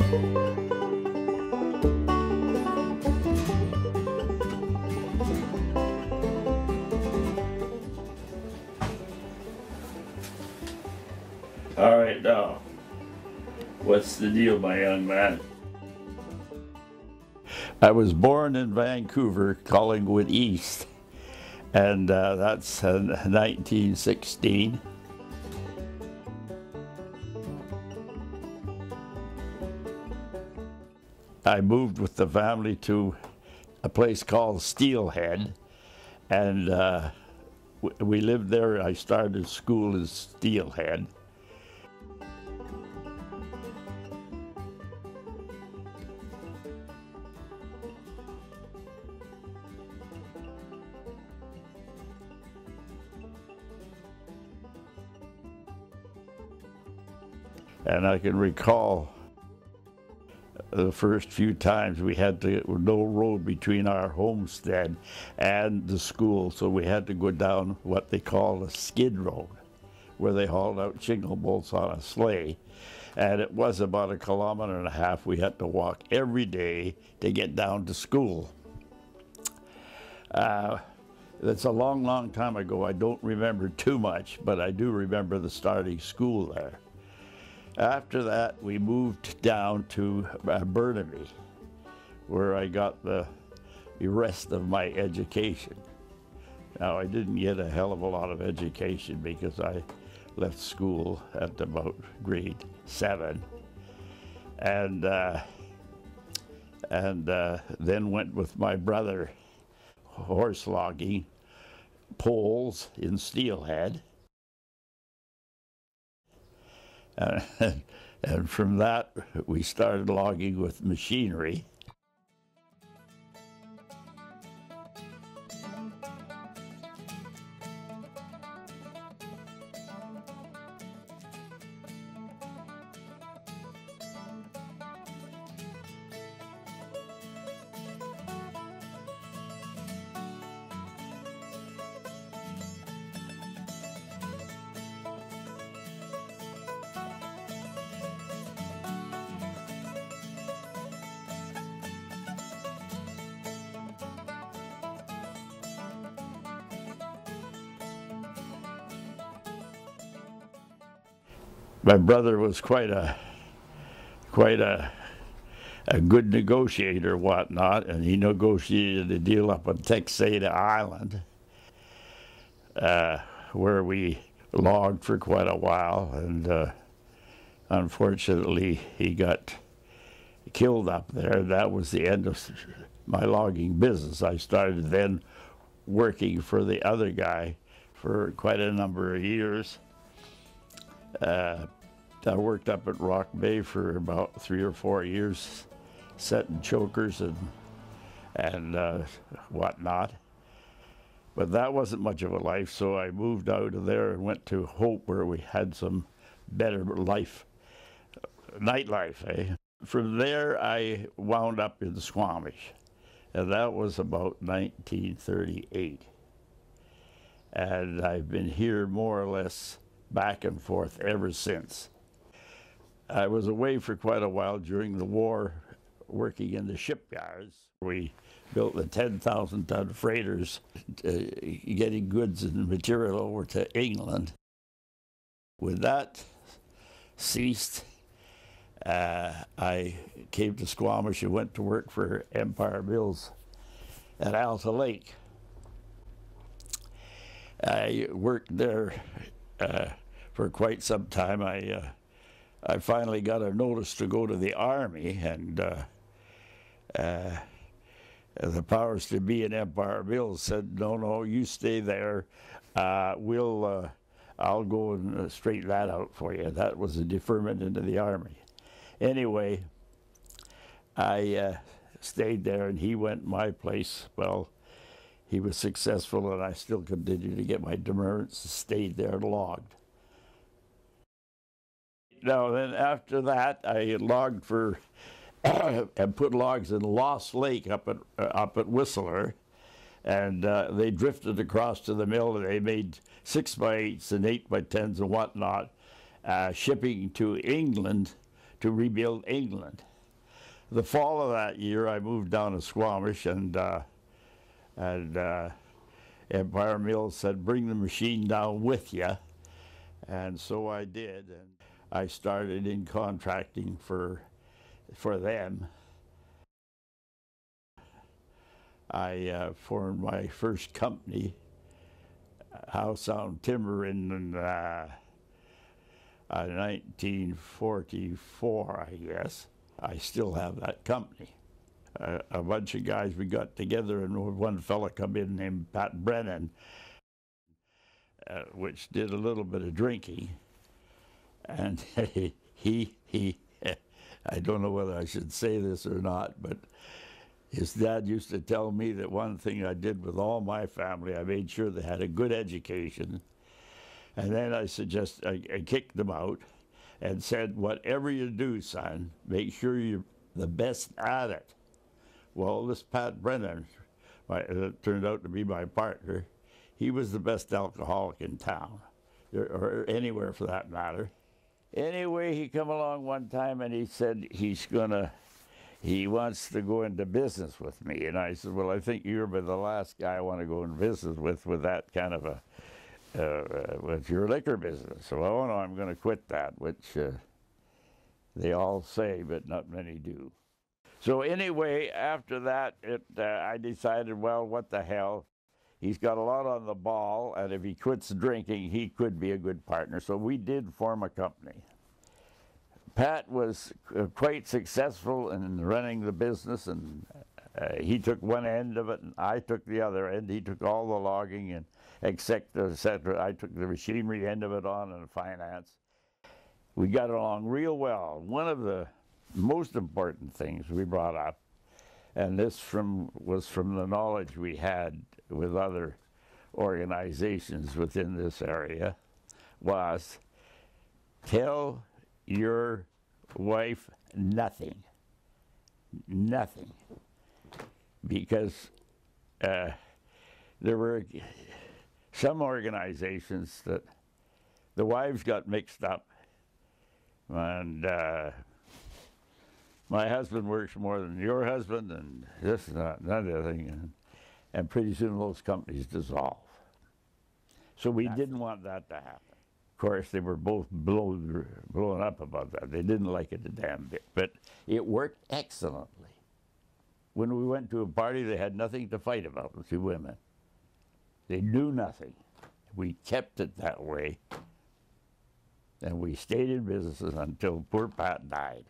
All right, now, what's the deal, my young man? I was born in Vancouver, Collingwood East, and that's 1916. I moved with the family to a place called Steelhead, and we lived there. I started school in Steelhead. And I can recall the first few times we had no road between our homestead and the school, so we had to go down what they call a skid road, where they hauled out shingle bolts on a sleigh. And it was about 1.5 kilometers we had to walk every day to get down to school. That's a long, long time ago. I don't remember too much, but I do remember the starting school there. After that, we moved down to Burnaby, where I got the rest of my education. Now, I didn't get a hell of a lot of education because I left school at about grade 7, and then went with my brother horse logging poles in Steelhead. And from that, we started logging with machinery. My brother was quite a good negotiator, whatnot, and he negotiated a deal up on Texada Island, where we logged for quite a while, and unfortunately he got killed up there. That was the end of my logging business. I started then working for the other guy for quite a number of years. I worked up at Rock Bay for about 3 or 4 years, setting chokers and whatnot. But that wasn't much of a life, so I moved out of there and went to Hope, where we had some better life, nightlife, eh? From there, I wound up in the Squamish, and that was about 1938. And I've been here more or less back and forth ever since. I was away for quite a while during the war, working in the shipyards. We built the 10,000-ton freighters, getting goods and material over to England. When that ceased, I came to Squamish and went to work for Empire Mills at Alta Lake. I worked there for quite some time. I finally got a notice to go to the Army, and the powers to be in Empire Mills said, no, you stay there. I'll go and straighten that out for you. That was a deferment into the Army. Anyway, I stayed there, and he went my place. Well, he was successful, and I still continued to get my demerits, stayed there and logged. Now, then after that, I logged for and put logs in Lost Lake up at Whistler, and they drifted across to the mill, and they made 6x8s and 8x10s and whatnot, shipping to England to rebuild England. The fall of that year, I moved down to Squamish, and Empire Mills said, "Bring the machine down with you," and so I did, and I started in contracting for them. I formed my first company, House Sound Timber, in 1944, I guess. I still have that company. A bunch of guys, we got together, and one fella come in named Pat Brennan, which did a little bit of drinking, and he I don't know whether I should say this or not, but his dad used to tell me that one thing I did with all my family, I made sure they had a good education, and then I kicked them out and said, "Whatever you do, son, make sure you're the best at it." Well, this Pat Brennan, that turned out to be my partner, he was the best alcoholic in town, or anywhere for that matter. Anyway, he come along one time and he said he wants to go into business with me. And I said, "Well, I think you're the last guy I want to go in business with that kind of a, with your liquor business." So, "Oh no, I'm going to quit that," which they all say, but not many do. So anyway, after that, I decided, well, what the hell? He's got a lot on the ball, and if he quits drinking, he could be a good partner. So we did form a company. Pat was quite successful in running the business, and he took one end of it, and I took the other end. He took all the logging and et cetera. I took the machinery end of it on, and finance. We got along real well. One of the most important things we brought up, and this was from the knowledge we had with other organizations within this area, was tell your wife nothing. Nothing. Because there were some organizations that the wives got mixed up, and my husband works more than your husband, and this and that, and that other thing, and pretty soon those companies dissolve. So we didn't want that to happen. Of course, they were both blown up about that. They didn't like it a damn bit, but it worked excellently. When we went to a party, they had nothing to fight about, the two women. They knew nothing. We kept it that way, and we stayed in business until poor Pat died.